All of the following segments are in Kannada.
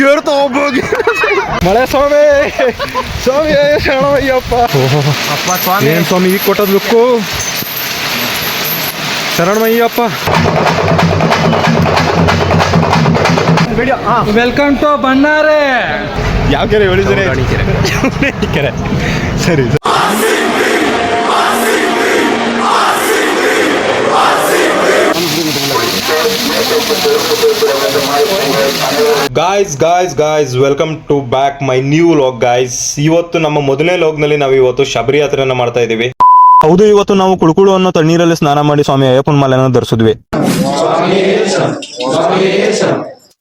ಹೇಳ್ತಾ ಹೋಗ್ಬೋದು ಮಳೆ ಸ್ವಾಮಿ ಸ್ವಾಮಿ ಶರಣಯ್ಯಪ್ಪ ಏನ್ ಸ್ವಾಮಿ ಈಗ ಕೊಟ್ಟದ್ ಲುಕ್ಕು ಶರಣಯ್ಯಪ್ಪ. ವೆಲ್ಕಮ್ ಟು ಬಣ್ಣಾರೆ. ಯಾವ ಕೆರೆ ಹೇಳಿದ್ರೆ ಕೆರೆ ಸರಿ. Guys welcome to back my new vlog guys. ಇವತ್ತು ನಮ್ಮ ಮೊದಲನೇ ಲಾಗ್ನಲ್ಲಿ ನಾವು ಇವತ್ತು ಶಬರಿ ಯಾತ್ರೆಯನ್ನ ಮಾಡ್ತಾ ಇದೀವಿ. ಹೌದು, ಇವತ್ತು ನಾವು ಕುಳುಕುಳು ಅನ್ನೋ ತಣ್ಣೀರಲ್ಲಿ ಸ್ನಾನ ಮಾಡಿ ಸ್ವಾಮಿ ಅಯ್ಯಪ್ಪನ ಮಾಲೆಯನ್ನು ಧರಿಸಿದ್ವಿ.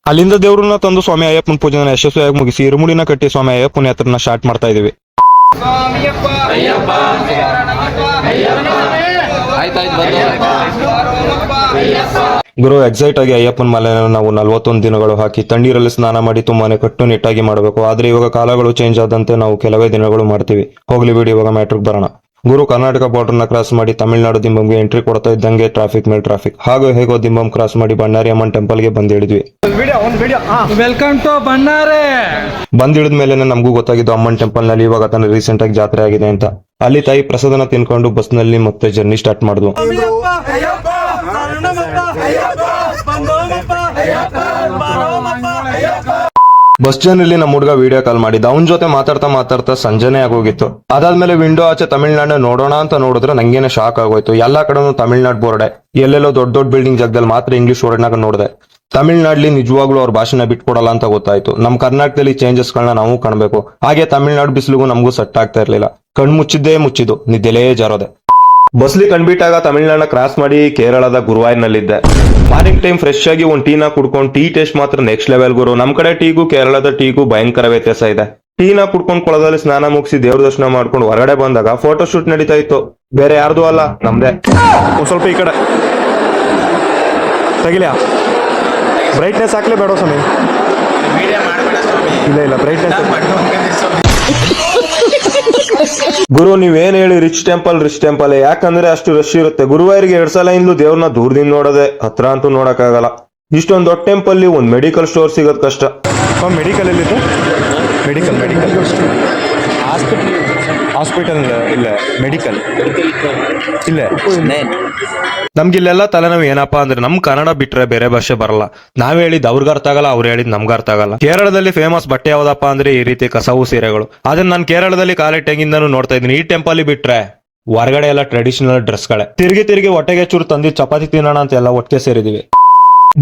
ಅಲ್ಲಿಂದ ದೇವ್ರನ್ನ ತಂದು ಸ್ವಾಮಿ ಅಯ್ಯಪ್ಪನ ಪೂಜೆನ ಯಶಸ್ವಿಯಾಗಿ ಮುಗಿಸಿ ಇರುಮುಡಿನ ಕಟ್ಟಿ ಸ್ವಾಮಿ ಅಯ್ಯಪ್ಪನ ಯಾತ್ರೆನ ಸ್ಟಾರ್ಟ್ ಮಾಡ್ತಾ ಇದೀವಿ. ಗುರು ಎಕ್ಸೈಟ್ ಆಗಿ ಅಯ್ಯಪ್ಪನ ಮಾಲೆಯನ್ನು ನಾವು 41 ದಿನಗಳು ಹಾಕಿ ತಣ್ಣೀರಲ್ಲಿ ಸ್ನಾನ ಮಾಡಿ ತುಂಬಾನೇ ಕಟ್ಟುನಿಟ್ಟಾಗಿ ಮಾಡಬೇಕು. ಆದ್ರೆ ಇವಾಗ ಕಾಲಗಳು ಚೇಂಜ್ ಆದಂತೆ ನಾವು ಕೆಲವೇ ದಿನಗಳು ಮಾಡ್ತೀವಿ. ಹೋಗ್ಲಿ ಬಿಡಿ, ಇವಾಗ ಮ್ಯಾಟ್ರಿಗೆ ಬರೋಣ. ಗುರು ಕರ್ನಾಟಕ ಬಾರ್ಡರ್ ನ ಕ್ರಾಸ್ ಮಾಡಿ ತಮಿಳುನಾಡು ದಿಂಬಂಗೆ ಎಂಟ್ರಿ ಕೊಡ್ತಾ ಇದ್ದಂಗೆ ಟ್ರಾಫಿಕ್ ಮೇಲೆ ಟ್ರಾಫಿಕ್. ಹಾಗೂ ಹೇಗೋ ದಿಂಬಂ ಕ್ರಾಸ್ ಮಾಡಿ ಬಣ್ಣಾರಿ ಅಮ್ಮನ್ ಟೆಂಪಲ್ ಗೆ ಬಂದ್ ಹಿಡಿದ್ವಿ. Welcome to ಬಣ್ಣಾರೆ. ಬಂದ್ ಹಿಡಿದ ಮೇಲೆ ನಮಗೂ ಗೊತ್ತಾಗಿದ್ದು ಅಮ್ಮನ್ ಟೆಂಪಲ್ ನಲ್ಲಿ ಇವಾಗ ತಾನು ರೀಸೆಂಟ್ ಆಗಿ ಜಾತ್ರೆ ಆಗಿದೆ ಅಂತ. ಅಲ್ಲಿ ತಾಯಿ ಪ್ರಸಾದನ ತಿನ್ಕೊಂಡು ಬಸ್ ನಲ್ಲಿ ಮತ್ತೆ ಜರ್ನಿ ಸ್ಟಾರ್ಟ್ ಮಾಡಿದ್ವು. ಬಸ್ ಜರ್ನಿಲಿ ನಮ್ಮ ಹುಡುಗ ವಿಡಿಯೋ ಕಾಲ್ ಮಾಡಿದ್ದ. ಅವನ ಜೊತೆ ಮಾತಾಡ್ತಾ ಸಂಜೆನೆ ಆಗೋಗಿತ್ತು. ಅದಾದ್ಮೇಲೆ ವಿಂಡೋ ಆಚೆ ತಮಿಳ್ನಾಡು ನೋಡೋಣ ಅಂತ ನೋಡಿದ್ರೆ ನಂಗೇನೆ ಶಾಕ್ ಆಗೋಯ್ತು. ಎಲ್ಲಾ ಕಡೆನೂ ತಮಿಳ್ನಾಡು ಬೋರ್ಡೆ, ಎಲ್ಲೆಲ್ಲೋ ದೊಡ್ಡ ಬಿಲ್ಡಿಂಗ್ ಜಾಗದಲ್ಲಿ ಮಾತ್ರ ಇಂಗ್ಲಿಷ್ ವರ್ಡ್ನಾಗ ನೋಡಿದೆ. ತಮಿಳ್ನಾಡ್ಲಿ ನಿಜವಾಗ್ಲೂ ಅವ್ರ ಭಾಷೆನ ಬಿಟ್ಕೊಡಲ್ಲ ಅಂತ ಗೊತ್ತಾಯ್ತು. ನಮ್ ಕರ್ನಾಟಕದಲ್ಲಿ ಚೇಂಜಸ್ ಗಳನ್ನ ನಾವು ಕಾಣಬೇಕು. ಹಾಗೆ ತಮಿಳ್ನಾಡು ಬಿಸಿಲಿಗೂ ನಮಗೂ ಸೆಟ್ ಆಗ್ತಾ ಇರ್ಲಿಲ್ಲ. ಕಣ್ ಮುಚ್ಚಿದ್ದು ನಿದ್ದೆಲೇ ಜಾರೋದೆ. ಬಸ್ಲಿ ಕಣ್ಬಿಟ್ಟಾಗ ತಮಿಳ್ನಾಡನ್ನ ಕ್ರಾಸ್ ಮಾಡಿ ಕೇರಳದ ಗುರುವಾಯೂರ್ನಲ್ಲಿದ್ದೆ. ಮಾರ್ನಿಂಗ್ ಟೈಮ್ ಫ್ರೆಶ್ ಆಗಿ ಒಂದು ಟೀನ ಕುಡ್ಕೊಂಡು ಟೀ ಟೇಸ್ಟ್ ಮಾತ್ರ ನೆಕ್ಸ್ಟ್ ಲೆವೆಲ್ ಗುರು. ನಮ್ ಕಡೆ ಟೀಗೂ ಕೇರಳದ ಟೀಗೂ ಭಯಂಕರ ವ್ಯತ್ಯಾಸ ಇದೆ. ಟೀನ ಕುಡ್ಕೊಂಡು ಕೊಳದಲ್ಲಿ ಸ್ನಾನ ಮುಗಿಸಿ ದೇವ್ರ ದರ್ಶನ ಮಾಡ್ಕೊಂಡು ಹೊರಗಡೆ ಬಂದಾಗ ಫೋಟೋ ಶೂಟ್ ನಡೀತಾ ಇತ್ತು. ಬೇರೆ ಯಾರ್ದು ಅಲ್ಲ, ನಮ್ದೇ. ಒಂದ್ ಸ್ವಲ್ಪ ಈ ಕಡೆ ತಗಿಲ. ಬ್ರೈಟ್ನೆಸ್ ಹಾಕ್ಲೇ ಬೇಡ ಸ್ವಾಮಿ. ಇಲ್ಲ ಬ್ರೈಟ್ನೆಸ್ ಗುರು. ನೀವೇನ್ ಹೇಳಿ ರಿಚ್ ಟೆಂಪಲ್ ಯಾಕಂದ್ರೆ ಅಷ್ಟು ರಶ್ ಇರುತ್ತೆ. ಗುರುವಾರಿಗೆ 2 ಸಲ ಇಂದು ದೇವ್ರನ್ನ ದೂರದಿಂದ ನೋಡೋದೆ, ಹತ್ರ ಅಂತೂ ನೋಡಕ್ ಆಗಲ್ಲ. ಇಷ್ಟೊಂದು ದೊಡ್ಡ ಟೆಂಪಲ್ ಒಂದ್ ಮೆಡಿಕಲ್ ಸ್ಟೋರ್ ಸಿಗೋದ್ ಕಷ್ಟ. ಮೆಡಿಕಲ್ ಎಲ್ಲಿದೆ? ಮೆಡಿಕಲ್ ಹಾಸ್ಪಿಟಲ್ ಇಲ್ಲ, ಮೆಡಿಕಲ್ ಇಲ್ಲ. ನಮ್ಗಿಲ್ಲೆಲ್ಲ ತಲೆನೋವು ಏನಪ್ಪಾ ಅಂದ್ರೆ ನಮ್ ಕನ್ನಡ ಬಿಟ್ರೆ ಬೇರೆ ಭಾಷೆ ಬರಲ್ಲ. ನಾವ್ ಹೇಳಿದ್ ಅವ್ರಿಗೆ ಅರ್ಥ ಆಗಲ್ಲ, ಅವ್ರು ಹೇಳಿದ್ ನಮ್ಗೆ ಅರ್ಥ ಆಗಲ್ಲ. ಕೇರಳದಲ್ಲಿ ಫೇಮಸ್ ಬಟ್ಟೆ ಯಾವ್ದಪ್ಪ ಅಂದ್ರೆ ಈ ರೀತಿ ಕಸವು ಸೀರೆಗಳು. ಅದನ್ನ ನಾನು ಕೇರಳದಲ್ಲಿ ಕಾಲಿಟ್ಟೆಗಿಂದನೂ ನೋಡ್ತಾ ಇದ್ದೀನಿ. ಈ ಟೆಂಪಲ್ ಬಿಟ್ರೆ ಹೊರಗಡೆ ಎಲ್ಲ ಟ್ರೆಡಿಷನಲ್ ಡ್ರೆಸ್ ಗಳೇ. ತಿರುಗಿ ಹೊಟ್ಟೆಗೆ ಚೂರು ತಂದಿ ಚಪಾತಿ ತಿನ್ನೋಣ ಅಂತ ಎಲ್ಲ ಒಟ್ಟಿಗೆ ಸೇರಿದೀವಿ.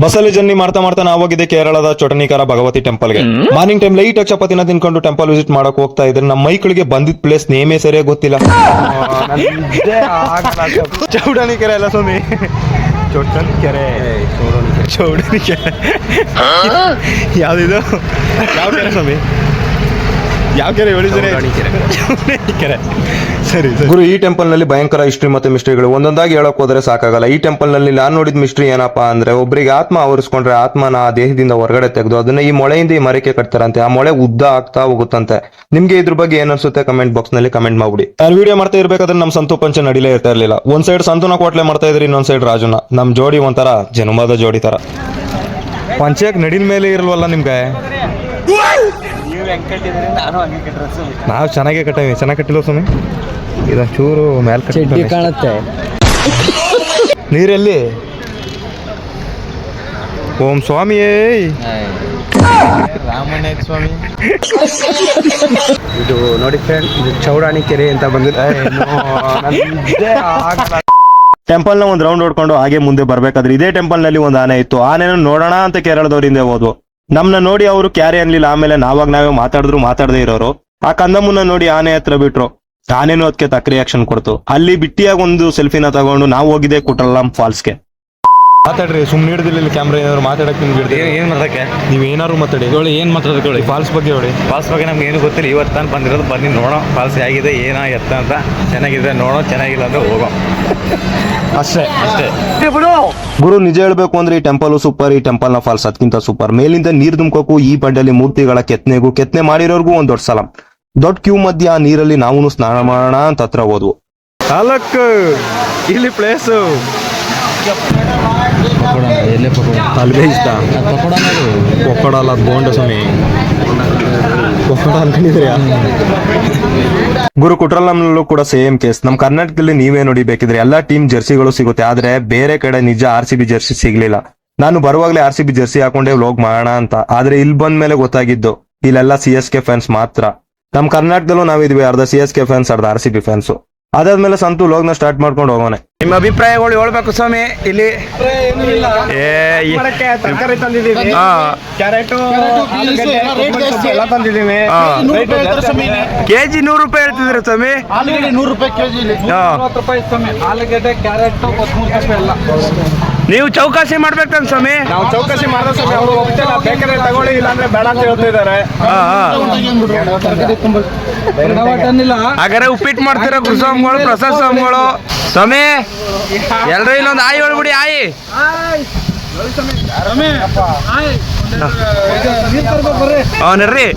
ಬಸ್ಸಲ್ಲಿ ಜರ್ನಿ ಮಾಡ್ತಾ ನಾವು ಹೋಗಿದ್ದೆ ಕೇರಳದ ಚೊಟನಿಕರ ಭಗವತಿ ಟೆಂಪಲ್ಗೆ. ಮಾರ್ನಿಂಗ್ ಟೈಮ್ ಲೈಟ್ ಚಪಾತಿನ ತಿನ್ಕೊಂಡು ಟೆಂಪಲ್ ವಿಸಿಟ್ ಮಾಡಕ್ ಹೋಗ್ತಾ ಇದ್ರೆ ನಮ್ಮ ಮೈಕ್ಳಿಗೆ ಬಂದಿದ್ ಪ್ಲೇಸ್ ನೇಮೇ ಸರಿಯಾಗಿ ಗೊತ್ತಿಲ್ಲ. ಚೌಡನಿಕೆರೆ ಅಲ್ಲ ಸ್ವಾಮಿ, ಚೌಡನಿಕೆರೆ ಯಾವ್ದಿದು? ಯಾವ ಕೆರೆ ಸ್ವಾಮಿ? ಯಾವ ಕೆರೆ ಹೇಳಿದ್ರೆ? ಕೆರೆ. ಸರಿ ಗುರು, ಈ ಟೆಂಪಲ್ ನಲ್ಲಿ ಭಯಂಕರ ಹಿಸ್ಟ್ರಿ ಮತ್ತೆ ಮಿಸ್ಟ್ರಿಗಳು ಒಂದೊಂದಾಗಿ ಹೇಳಕ್ ಹೋದ್ರೆ ಸಾಕಾಗಲ್ಲ. ಈ ಟೆಂಪಲ್ ನಲ್ಲಿ ನಾನು ನೋಡಿದ ಮಿಸ್ಟ್ರಿ ಏನಪ್ಪಾ ಅಂದ್ರೆ, ಒಬ್ಬರಿಗೆ ಆತ್ಮ ಆವರಿಸ್ಕೊಂಡ್ರೆ ಆತ್ಮನ ಆ ದೇಹದಿಂದ ಹೊರಗಡೆ ತೆಗೆದು ಅದನ್ನ ಈ ಮೊಳೆಯಿಂದ ಈ ಮರಕ್ಕೆ ಕಟ್ತಾರಂತೆ. ಆ ಮೊಳೆ ಉದ್ದ ಆಗ್ತಾ ಹೋಗುತ್ತಂತೆ. ನಿಮ್ಗೆ ಇದ್ರ ಬಗ್ಗೆ ಏನ್ ಅನ್ಸುತ್ತೆ ಕಮೆಂಟ್ ಬಾಕ್ಸ್ ನಲ್ಲಿ ಕಮೆಂಟ್ ಮಾಡ್ಬಿಡಿ. ನಾನು ವಿಡಿಯೋ ಮಾಡ್ತಾ ಇರ್ಬೇಕಾದ್ರೆ ನಮ್ ಸಂತು ಪಂಚ ನಡಿಲೇ ಇರ್ತಾ ಇರ್ಲಿಲ್ಲ. ಒಂದ್ ಸೈಡ್ ಸಂತುನ ಕೋಟ್ಲೆ ಮಾಡ್ತಾ ಇದ್ರಿ, ಇನ್ನೊಂದ್ ಸೈಡ್ ರಾಜುನ. ನಮ್ ಜೋಡಿ ಒಂಥರ ಜನ್ಮದ ಜೋಡಿ ತರ. ಪಂಚಾಯಕ್ ನಡಿನ ಮೇಲೆ ಇರಲ್ವಲ್ಲ ನಿಮ್ಗೆ? ನಾವು ಚೆನ್ನಾಗಿ ಕಟ್ಟೇವಿ. ಚೆನ್ನಾಗಿ ಕಟ್ಟಿಲ್ಲ ಸ್ವಾಮಿ, ಇದೊಂದು ಚೂರು ಮೇಲ್ ಕಟ್ಟಿ ಕಾಣುತ್ತೆ. ನೀರಲ್ಲಿ ಓಂ ಸ್ವಾಮಿಯೇ ರಾಮಣ್ಣ ಸ್ವಾಮಿ. ಇದು ನೋಡಿ ಫ್ರೆಂಡ್, ಇದು ಚೌಡಾಣಿ ಕೆರೆ ಅಂತ ಬಂದಿದೆ. ಟೆಂಪಲ್ ನ ಒಂದ್ ರೌಂಡ್ ಹೊಡ್ಕೊಂಡು ಹಾಗೆ ಮುಂದೆ ಬರ್ಬೇಕಾದ್ರೆ ಇದೇ ಟೆಂಪಲ್ ನಲ್ಲಿ ಒಂದು ಆನೆ ಇತ್ತು. ಆನೆನ ನೋಡೋಣ ಅಂತ ಕೇರಳದವರಿಂದ ಹೋದ್ವು. ನಮ್ನ ನೋಡಿ ಅವರು ಕ್ಯಾರಿ ಅನ್ಲಿಲ್ಲ. ಆಮೇಲೆ ನಾವೇ ಮಾತಾಡದೇ ಇರೋರು ಆ ಕಂದಮ್ಮನ್ನ ನೋಡಿ ಆನೆ ಹತ್ರ ಬಿಟ್ರು. ಆನೆನೂ ಅದಕ್ಕೆ ತಕ್ಕ ರಿಯಾಕ್ಷನ್ ಕೊಡ್ತು. ಅಲ್ಲಿ ಬಿಟ್ಟಿಯಾಗಿ ಒಂದು ಸೆಲ್ಫಿನ ತಗೊಂಡು ನಾವು ಹೋಗಿದ್ದೆ ಕುಟ್ರಲಂ ಫಾಲ್ಸ್ಗೆ. ಮಾತಾಡ್ರಿ, ಸುಮ್ನೆ ಹಿಡಿದಿಲ್ಲ ಕ್ಯಾಮ್ರಾ. ಏನಾದ್ರು ಮಾತಾಡಕ್ ನಿಮ್ಗೆ ಏನ್ ಮಾತಾಡಕ್ಕೆ? ನೀವ್ ಏನಾದ್ರು ಮಾತಾಡಿ. ಏನ್ ಮಾತಾಡೋದು? ಫಾಲ್ಸ್ ಬಗ್ಗೆ ಹೇಳಿ. ಫಾಲ್ಸ್ ಬಗ್ಗೆ ನಮ್ಗೆ ಏನು ಗೊತ್ತಿಲ್ಲ. ಇವತ್ತು ನಾನು ಬಂದಿರೋದು, ಬನ್ನಿ ನೋಡೋ ಫಾಲ್ಸ್ ಹೇಗಿದೆ, ಎತ್ತ ಅಂತ. ಚೆನ್ನಾಗಿದ್ರೆ ನೋಡೋ, ಚೆನ್ನಾಗಿಲ್ಲ ಅಂದ್ರೆ ಹೋಗೋ, ಅಷ್ಟೇ. ಗುರು, ನಿಜ ಹೇಳ್ಬೇಕು ಅಂದ್ರೆ ಈ ಟೆಂಪಲ್ ಸೂಪರ್. ಈ ಟೆಂಪಲ್ ನ ಫಾಲ್ಸ್ ಅದಕ್ಕಿಂತ ಸೂಪರ್. ಮೇಲಿಂದ ನೀರ್ ತುಂಬ್ಕೋಕು ಈ ಬಂಡೆಯಲ್ಲಿ ಮೂರ್ತಿಗಳ ಕೆತ್ತನೆ ಮಾಡಿರೋರ್ಗೂ ಒಂದ್ ದೊಡ್ಡ ಸಲಾಂ. ದೊಡ್ಡ ಕ್ಯೂ ಮಧ್ಯ ಆ ನೀರಲ್ಲಿ ನಾವು ಸ್ನಾನ ಮಾಡೋಣ ಅಂತ ಹತ್ರ ಹೋದ್ವು. ಇಲ್ಲಿ ಪ್ಲೇಸು ಅಲ್ಲಿ ಬೇಯಿಸ್ದ ಪಕೋಡ ಅಲ್ಲ ಅದು ಬೋಂಡ ಸ್ವಾಮಿ ಪಕೋಡ ಅನ್ಕೊಂಡಿದ್ರಿ ಗುರು ಕುಟ್ರಲಂನಲ್ಲೂ ಕೂಡ ಸೇಮ್ ಕೇಸ್ ನಮ್ ಕರ್ನಾಟಕದಲ್ಲಿ ನೀವೇ ನೋಡಿ ಬೇಕಿದ್ರೆ ಎಲ್ಲಾ ಟೀಮ್ ಜರ್ಸಿಗಳು ಸಿಗುತ್ತೆ ಆದ್ರೆ ಬೇರೆ ಕಡೆ ನಿಜ RCB ಜರ್ಸಿ ಸಿಗ್ಲಿಲ್ಲ. ನಾನು ಬರುವಾಗ್ಲೇ RCB ಜರ್ಸಿ ಹಾಕೊಂಡೆ ವ್ಲಾಗ್ ಮಾಡೋಣ ಅಂತ, ಆದ್ರೆ ಇಲ್ಲಿ ಬಂದ ಮೇಲೆ ಗೊತ್ತಾಗಿದ್ದು ಇಲ್ಲೆಲ್ಲ CSK ಫ್ಯಾನ್ಸ್ ಮಾತ್ರ. ನಮ್ ಕರ್ನಾಟಕದಲ್ಲೂ ನಾವಿದ್ವಿ, ಅರ್ಧ CSK ಫ್ಯಾನ್ಸ್ ಅರ್ಧ RCB ಫ್ಯಾನ್ಸ್. ಅದಾದ್ಮೇಲೆ ಸಂತು ವ್ಲಾಗ್ನ ಸ್ಟಾರ್ಟ್ ಮಾಡ್ಕೊಂಡು ಹೋಗೋಣ. ನಿಮ್ಮ ಅಭಿಪ್ರಾಯಗಳು ಹೇಳ್ಬೇಕು ಸ್ವಾಮಿ. ಇಲ್ಲಿ ತರಕಾರಿ ತಂದಿದ್ದೀವಿ, ಕ್ಯಾರೆಟ್ ಎಲ್ಲ ತಂದಿದ್ದೀವಿ. KG 100 ರೂಪಾಯಿ ಹೇಳ್ತಿದ್ರೆ ಸ್ವಾಮಿ. ಆಲೂಗಡ್ಡೆ 100 ರೂಪಾಯಿ ಕೆಜಿ, 30 ರೂಪಾಯಿ ಸ್ವಾಮಿ. ಆಲೂಗಡ್ಡೆ, ಕ್ಯಾರೆಟ್ 13 ರೂಪಾಯಿ ಎಲ್ಲ. ನೀವು ಚೌಕಾಸಿ ಮಾಡ್ಬೇಕಂತ ಸ್ವಾಮಿ. ನಾವು ಚೌಕಸಿ ಮಾಡಿದ್ರೆ ಸ್ವಾಮಿ ಅವರು ಹೋಗ್ತಿಲ್ಲ, ಬೇಕಾದ್ರೆ ತಗೊಳ್ಳಿ ಇಲ್ಲಾಂದ್ರೆ ಬೇಡ ಅಂತ ಹೇಳ್ತಿದ್ದಾರೆ. ಹಾಗಾದ್ರೆ ಉಪ್ಪಿಟ್ಟು ಮಾಡ್ತೀರ ಸ್ವಾಮಿಗಳು, ಪ್ರಸಾದ್ ಸ್ವಾಮಿಗಳು. ಸ್ವಾಮಿ ಎಲ್ರು ಇಲ್ಲೊಂದು ಆಯಿ ಹೇಳ್ಬಿಡಿ. ಆಯಿ ನರ್ರಿ.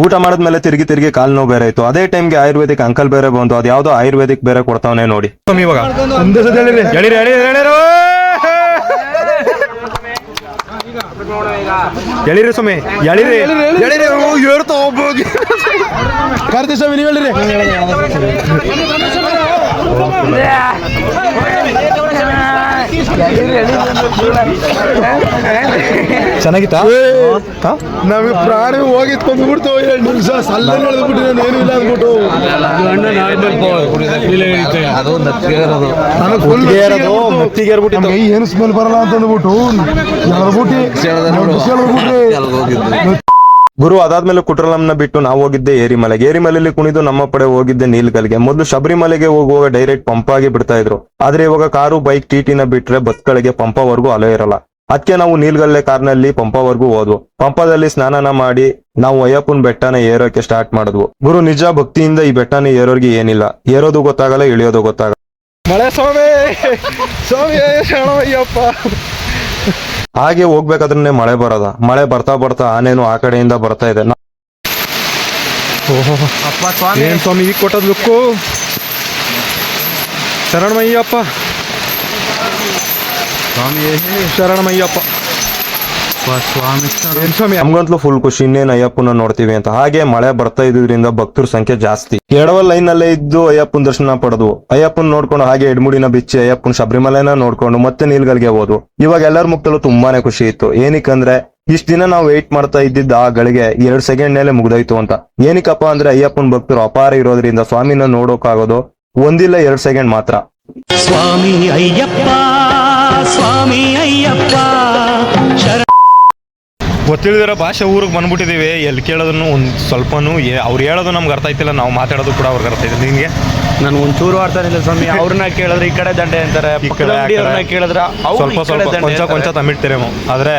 ಊಟ ಮಾಡಿದ್ಮೇಲೆ ತಿರುಗಿ ಕಾಲ್ ನೋವು ಬೇರೆ ಆಯ್ತು. ಅದೇ ಟೈಮ್ಗೆ ಆಯುರ್ವೇದಿಕ್ ಅಂಕಲ್ ಬೇರೆ ಬಂತು, ಅದ್ ಯಾವ್ದೋ ಆಯುರ್ವೇದಿಕ್ ಬೇರೆ ಕೊಡ್ತಾವನೆ ನೋಡಿ. ಇವಾಗ ಹೇಳಿರಿ ಸ್ವಾಮಿ, ಹೇಳಿರಿ ಕಾರ್ತಿ ಸ್ವಾಮಿ, ನೀವು ಹೇಳಿರಿ. ಚೆನ್ನಾಗಿತ್ತಾ? ನಮಗೆ ಪ್ರಾಣಿ ಹೋಗಿದ್ ಬಂದ್ಬಿಡ್ತು 2 ನಿಮಿಷ ಸಲ್ಲ ನಡೆದ್ಬಿಟ್ಟು ಏನು ಇಲ್ಲ ಅಂದ್ಬಿಟ್ಟು ಏನು ಸ್ಮೆಲ್ ಬರಲ್ಲ ಅಂತ ಅಂದ್ಬಿಟ್ಟು ಗುರು ಅದಾದ್ಮೇಲೆ ಕುಟ್ರಲಂನ ಬಿಟ್ಟು ನಾವು ಹೋಗಿದ್ದೆ ಏರಿಮಲೆಗೆ. ಏರಿಮಲೆಯಲ್ಲಿ ಕುಣಿದು ನಮ್ಮ ಪಡೆ ಹೋಗಿದ್ದೆ ನೀಲ್ಗಲ್ಗೆ. ಮೊದಲು ಶಬರಿಮಲೆಗೆ ಹೋಗುವಾಗ ಡೈರೆಕ್ಟ್ ಪಂಪಾಗಿ ಬಿಡ್ತಾ ಇದ್ರು, ಆದ್ರೆ ಇವಾಗ ಕಾರು ಬೈಕ್ TTನ ಬಿಟ್ರೆ ಬಸ್ಗಳಿಗೆ ಪಂಪವರೆಗೂ ಅಲೋ ಇರಲ್ಲ. ಅದಕ್ಕೆ ನಾವು ನೀಲ್ಗಲ್ಲೆ ಕಾರ್ನಲ್ಲಿ ಪಂಪವರೆಗೂ ಹೋದ್ವು. ಪಂಪದಲ್ಲಿ ಸ್ನಾನ ಮಾಡಿ ನಾವು ಅಯ್ಯಪ್ಪನ ಬೆಟ್ಟನ ಏರೋಕೆ ಸ್ಟಾರ್ಟ್ ಮಾಡಿದ್ವು. ಗುರು ನಿಜ ಭಕ್ತಿಯಿಂದ ಈ ಬೆಟ್ಟನ ಏರೋರ್ಗೆ ಏನಿಲ್ಲ, ಏರೋದು ಗೊತ್ತಾಗಲ್ಲ, ಇಳಿಯೋದು ಗೊತ್ತಾಗಲ್ಲ. ಮಳೆ ಸ್ವಾಮಿ ಶರಣಯ್ಯಪ್ಪ. ಹಾಗೆ ಹೋಗ್ಬೇಕಾದ್ರೆ ಮಳೆ ಬರೋದ, ಮಳೆ ಬರ್ತಾ ಆನೇನು ಆ ಕಡೆಯಿಂದ ಬರ್ತಾ ಇದೆ. ಏನ್ ಸ್ವಾಮಿ ಈಗ ಕೊಟ್ಟದ್ ಲುಕ್ಕು. ಶರಣಮಯ್ಯಪ್ಪ ಶರಣಮಯ್ಯಪ್ಪ ಏನ್ ಸ್ವಾಮಿ. ನಮ್ಗಂತಲೂ ಫುಲ್ ಖುಷಿ, ಇನ್ನೇನು ಅಯ್ಯಪ್ಪನ ನೋಡ್ತೀವಿ ಅಂತ. ಹಾಗೆ ಮಳೆ ಬರ್ತಾ ಇದ್ರಿಂದ ಭಕ್ತರ ಸಂಖ್ಯೆ ಜಾಸ್ತಿ. ಎಡವಲ್ ಲೈನ್ ಅಲ್ಲೇ ಇದ್ದು ಅಯ್ಯಪ್ಪನ ದರ್ಶನ ಪಡೆದ್ವು. ಅಯ್ಯಪ್ಪನ್ ನೋಡ್ಕೊಂಡು ಹಾಗೆ ಎಡ್ಮುಡಿನ ಬಿಚ್ಚಿ ಅಯ್ಯಪ್ಪನ ಶಬರಿಮಲೆನ ನೋಡ್ಕೊಂಡು ಮತ್ತೆ ನೀಲ್ಗಲ್ಗೆ ಹೋದ್ವು. ಇವಾಗ ಎಲ್ಲರ ಮುಖದಲ್ಲೂ ತುಂಬಾನೇ ಖುಷಿ ಇತ್ತು. ಏನಕ್ಕಂದ್ರೆ ಇಷ್ಟ ದಿನ ನಾವು ವೆಯ್ಟ್ ಮಾಡ್ತಾ ಇದ್ದಿದ್ದ ಆ ಗಳಿಗೆ 2 ಸೆಕೆಂಡ್ ಮೇಲೆ ಮುಗ್ದೋಯ್ತು ಅಂತ. ಏನಕ್ಕಪ್ಪ ಅಂದ್ರೆ ಅಯ್ಯಪ್ಪನ ಭಕ್ತರು ಅಪಾರ ಇರೋದ್ರಿಂದ ಸ್ವಾಮಿನ ನೋಡೋಕಾಗೋದು 1 ಇಲ್ಲ 2 ಸೆಕೆಂಡ್ ಮಾತ್ರ. ಸ್ವಾಮಿ ಅಯ್ಯಪ್ಪ, ಸ್ವಾಮಿ ಅಯ್ಯಪ್ಪ. ಗೊತ್ತಿಳಿದಿರೋ ಭಾಷೆ ಊರಿಗೆ ಬಂದ್ಬಿಟ್ಟಿದೀವಿ. ಎಲ್ಲಿ ಕೇಳೋದನ್ನು ಒಂದ್ ಸ್ವಲ್ಪನೂ ಅವ್ರು ಹೇಳೋದು ನಮ್ಗೆ ಅರ್ಥ ಆಯ್ತಿಲ್ಲ, ನಾವು ಮಾತಾಡೋದು ಕೂಡ ಅವ್ರಿಗೆ ಅರ್ಥ ಆಯ್ತಿಲ್ಲ. ನಿನ್ಗೆ ನನ್ ಒಂಚೂರು ಅರ್ಥ ಇಲ್ಲ ಸ್ವಾಮಿ. ಅವ್ರನ್ನ ಕೇಳಿದ್ರೆ ಈ ಕಡೆ ದಂಡೆ ಅಂತಾರೆ, ಕೇಳಿದ್ರೆ ಸ್ವಲ್ಪ ಕೊಂಚ ತಮಿಳ್ತಿರೇಮೋ. ಆದ್ರೆ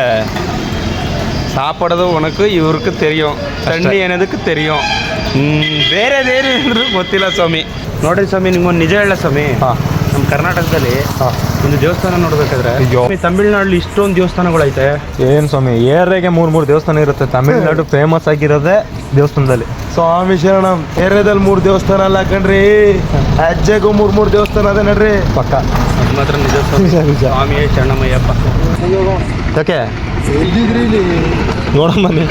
சாப்பிடுறது உனக்கு இவருக்கு தெரியும், தண்ணி எனக்கு தெரியும், ಬೇರೆದೇನು ಗೊತ್ತಿಲ್ಲ ಸ್ವಾಮಿ. ನೋಡ್ರಿ ಸ್ವಾಮಿ, ನಿಮ್ಗೊಂದು ನಿಜ ಹೇಳ ಸ್ವಾಮಿ. ನಮ್ಮ ಕರ್ನಾಟಕದಲ್ಲಿ ಒಂದು ದೇವಸ್ಥಾನ ನೋಡ್ಬೇಕಾದ್ರೆ ತಮಿಳ್ನಾಡಲ್ಲಿ ಇಷ್ಟೊಂದು ದೇವಸ್ಥಾನಗಳೈತೆ. ಏನ್ ಸ್ವಾಮಿ, ಏರಿಯಾಗೆ 3 ದೇವಸ್ಥಾನ ಇರುತ್ತೆ. ತಮಿಳ್ನಾಡು ಫೇಮಸ್ ಆಗಿರೋದೇ ದೇವಸ್ಥಾನದಲ್ಲಿ. ಸ್ವಾಮಿ ಶರಣಂ. ಏರಿಯಾದಲ್ಲಿ 3 ದೇವಸ್ಥಾನ ಅಲ್ಲ ಕಣ್ರಿ, ಹೆಜ್ಜೆಗೂ 3 ದೇವಸ್ಥಾನ ಅದೇ ನಡ್ರಿ ಪಕ್ಕ. ಅದು ಮಾತ್ರ ನಿಜ ಸ್ವಾಮಿ ಶರಣಮಯ್ಯಪ್ಪ. ಯಾಕೆ ಎಲ್ಲಿದ್ರಿ ಇಲ್ಲಿ ನೋಡಮ್ಮ ಬನ್ನಿ.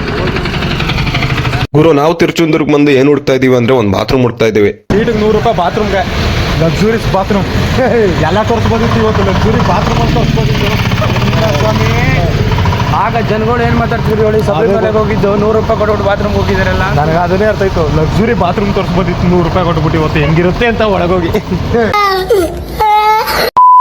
ಗುರು ನಾವು ತಿರುಚೆಂದೂರ್ಗೆ ಬಂದು ಏನ್ ಹುಡ್ತಾ ಇದೀವಿ ಅಂದ್ರೆ ಒಂದು ಬಾತ್ರೂಮ್ ಹುಡ್ತಾ ಇದೀವಿ. ಸೀಟಿಗೆ 100 ರೂಪಾಯಿ ಬಾತ್ರೂಮ್ಗೆ, ಲಕ್ಸುರೀಸ್ ಬಾತ್ರೂಮ್ ಎಲ್ಲ ತೋರಿಸ್ಬೋದಿತ್ತು. ಇವತ್ತು ಲಕ್ಸುರಿ ಬಾತ್ರೂಮ್ ಅಂತ ತೋರಿಸ್ಬೋದಿತ್ತು ಸ್ವಾಮಿ. ಆಗ ಜನಗಳು ಏನ್ ಮಾತಾಡ್ತಿದ್ರು ಹೇಳಿ, ಶಬರಿಮಲೆಗೆ ಹೋಗಿದ್ದು 100 ರೂಪಾಯಿ ಕೊಟ್ಬಿಟ್ಟು ಬಾತ್ರೂಮ್ ಹೋಗಿದಾರಲ್ಲ. ನನಗೆ ಅದನ್ನೇ ಅರ್ಥ ಆಯ್ತು. ಲಕ್ಸುರಿ ಬಾತ್ರೂಮ್ ತೋರಿಸ್ಬೋದಿತ್ತು, 100 ರೂಪಾಯಿ ಕೊಟ್ಬಿಟ್ಟು ಇವತ್ತು ಹೆಂಗಿರುತ್ತೆ ಅಂತ ಒಳಗೋಗಿ.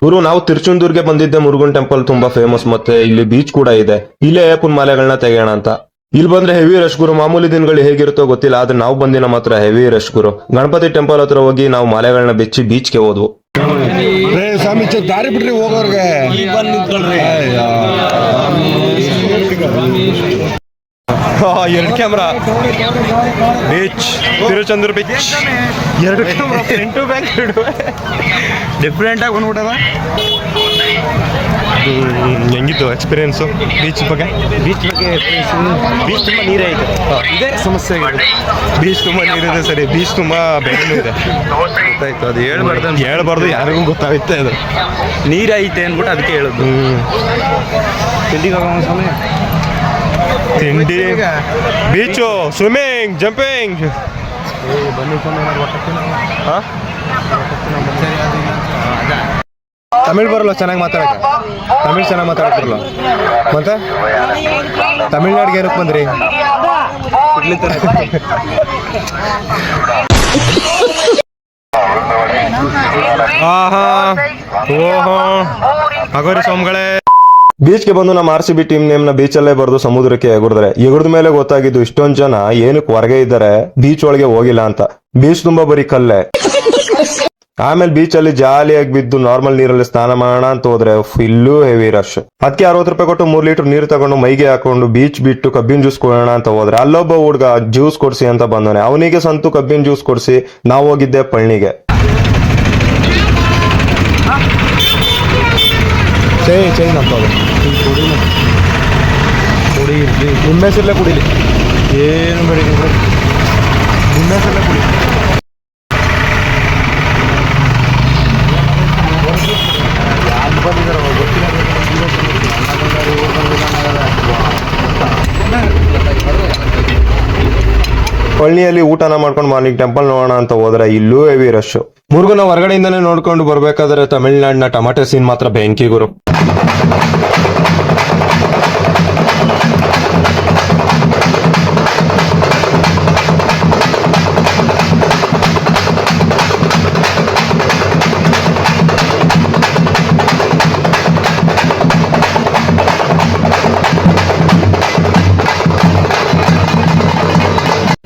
ಗುರು ನಾವು ತಿರುಚೆಂದೂರ್ಗೆ ಬಂದಿದ್ದೆ. ಮುರುಗನ್ ಟೆಂಪಲ್ ತುಂಬಾ ಫೇಮಸ್, ಮತ್ತೆ ಇಲ್ಲಿ ಬೀಚ್ ಕೂಡ ಇದೆ. ಇಲ್ಲೇ ಅಯ್ಯಪ್ಪನ ಮಾಲೆಗಳನ್ನ ತೆಗೆಯೋಣ ಅಂತ. ಇಲ್ಲಿ ಬಂದ್ರೆ ಹೆವಿ ರಶ್ ಗುರು. ಮಾಮೂಲಿ ದಿನಗಳು ಹೇಗಿರುತ್ತೋ ಗೊತ್ತಿಲ್ಲ, ಆದ್ರೆ ನಾವು ಬಂದಿನ ಮಾತ್ರ ಹೆವಿ ರಶ್ ಗುರು. ಗಣಪತಿ ಟೆಂಪಲ್ ಹತ್ರ ಹೋಗಿ ನಾವು ಮಾಲೆಗಳನ್ನ ಬಿಚ್ಚಿ ಬೀಚ್ಗೆ ಹೋದ್ವು. ಸ್ವಾಮಿ ದಾರಿ ಬಿಡ್ರಿ ಹೋಗೋರ್ಗೆ. 2 camera beach, Tiruchendur beach. 2 camera, front back different ಆಗಿ ಬಂದ್ಬಿಟ್ಟದ. ಹೆಂಗಿತ್ತು ಎಕ್ಸ್ಪೀರಿಯನ್ಸು ಬೀಚ್ ಬಗ್ಗೆ? ಬೀಚ್ ಬಗ್ಗೆ ಬೀಚ್ ತುಂಬ ನೀರೇ ಇದೆ, ಇದೇ ಸಮಸ್ಯೆ ಆಗಿದೆ. ಬೀಚ್ ತುಂಬ ನೀರಿದೆ ಸರಿ, ಬೀಚ್ ತುಂಬ ಬೆಳೆನೂ ಇದೆ. ಗೊತ್ತಾಯ್ತು, ಅದು ಹೇಳ್ಬಾರ್ದು, ಯಾರಿಗೂ ಗೊತ್ತಾಗುತ್ತೆ ಅದು. ನೀರೈತೆ ಅಂದ್ಬಿಟ್ಟು ಅದಕ್ಕೆ ಹೇಳೋದು. ತಿಂಡಿಗೆ ಹೋಗೋಣ ಸ್ವಾಮಿ. ತಿಂಡಿ, ಬೀಚು, ಸ್ವಿಮ್ಮಿಂಗ್, ಜಂಪಿಂಗ್. ತಮಿಳ್ ಬರಲ್ಲ ಚೆನ್ನಾಗಿ ಮಾತಾಡಕ್ಕೆ? ತಮಿಳ್ ಚೆನ್ನಾಗಿ ಮಾತಾಡಕ್ ಬರಲ್ಲ ಮತ್ತೆ ತಮಿಳ್ನಾಡಿಗೆ ಏನಕ್ಕೆ ಬಂದ್ರಿ? ಆಹಾ ಓಹೋ ಅಗೋರಿ ಸ್ವಾಮಿಗಳೇ. ಬೀಚ್ಗೆ ಬಂದು ನಮ್ಮ RCB ಟೀಮ್ ನೇಮ್ನ ಬೀಚಲ್ಲೇ ಬರೆದು ಸಮುದ್ರಕ್ಕೆ ಎಗುರಿದ್ರೆ ಎಗುರ್ದ ಮೇಲೆ ಗೊತ್ತಾಗಿದ್ದು ಇಷ್ಟೊಂದು ಜನ ಏನಕ್ಕೆ ಹೊರಗೆ ಇದ್ದಾರೆ, ಬೀಚ್ ಒಳಗೆ ಹೋಗಿಲ್ಲ ಅಂತ. ಬೀಚ್ ತುಂಬಾ ಬರೀ ಕಲ್ಲೇ. ಆಮೇಲೆ ಬೀಚ್ ಅಲ್ಲಿ ಜಾಲಿಯಾಗಿ ಬಿದ್ದು ನಾರ್ಮಲ್ ನೀರಲ್ಲಿ ಸ್ನಾನ ಮಾಡೋಣ ಅಂತ ಹೋದ್ರೆ ಫುಲ್ಲು ಹೆವಿ ರಶ್. ಅದಕ್ಕೆ 60 ರೂಪಾಯಿ ಕೊಟ್ಟು 3 ಲೀಟರ್ ನೀರು ತಗೊಂಡು ಮೈಗೆ ಹಾಕೊಂಡು ಬೀಚ್ ಬಿಟ್ಟು ಕಬ್ಬಿನ ಜ್ಯೂಸ್ ಕೊಡೋಣ ಅಂತ ಹೋದ್ರೆ ಅಲ್ಲೊಬ್ಬ ಹುಡ್ಗ ಜ್ಯೂಸ್ ಕೊಡ್ಸಿ ಅಂತ ಬಂದವನೆ. ಅವನಿಗೆ ಸಂತು ಕಬ್ಬಿನ ಜ್ಯೂಸ್ ಕೊಡ್ಸಿ ನಾವು ಹೋಗಿದ್ದೆ ಪಳ್ಳಿಗೆ. ಚೈನ್ ಅಂತ ನಿಮ್ಮ ಹೆಸರಲ್ಲೇ ಕುಡಿಲಿ, ಏನು ಬೇಡ ನಿಮ್ಮ ಹೆಸರಲ್ಲೇ ಕುಡಿ. ಪಳ್ಳಿಯಲ್ಲಿ ಊಟನ ಮಾಡ್ಕೊಂಡು ಮಾರ್ನಿಂಗ್ ಟೆಂಪಲ್ ನೋಡೋಣ ಅಂತ ಹೋದ್ರೆ ಇಲ್ಲೂ ಹೆವಿ ರಶ್. ಮುರುಗನ ಹೊರಗಡೆಯಿಂದನೇ ನೋಡ್ಕೊಂಡು ಬರ್ಬೇಕಾದ್ರೆ ತಮಿಳ್ನಾಡಿನ ಟಮಾಟೆ ಸೀನ್ ಮಾತ್ರ ಬೆಂಕಿ ಗುರು.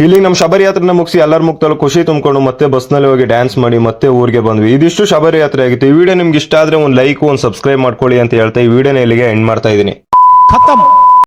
ಇಲ್ಲಿ ನಮ್ಮ ಶಬರಿ ಯಾತ್ರೆನ ಮುಗಿಸಿ ಎಲ್ಲರ ಮುಕ್ತಲು ಖುಷಿ ತುಂಬಿಕೊಂಡು ಮತ್ತೆ ಬಸ್ನಲ್ಲಿ ಹೋಗಿ ಡ್ಯಾನ್ಸ್ ಮಾಡಿ ಮತ್ತೆ ಊರಿಗೆ ಬಂದ್ವಿ. ಇದಿಷ್ಟು ಶಬರಿ ಯಾತ್ರೆ ಆಗಿತ್ತು. ಈ ವಿಡಿಯೋ ನಿಮ್ಗೆ ಇಷ್ಟ ಆದ್ರೆ ಒಂದು ಲೈಕ್, ಒಂದು ಸಬ್ಸ್ಕ್ರೈಬ್ ಮಾಡ್ಕೊಳ್ಳಿ ಅಂತ ಹೇಳ್ತಾ ಈ ವಿಡಿಯೋನ ಇಲ್ಲಿಗೆ ಎಂಡ್ ಮಾಡ್ತಾ ಇದೀನಿ. ಖತಮ್.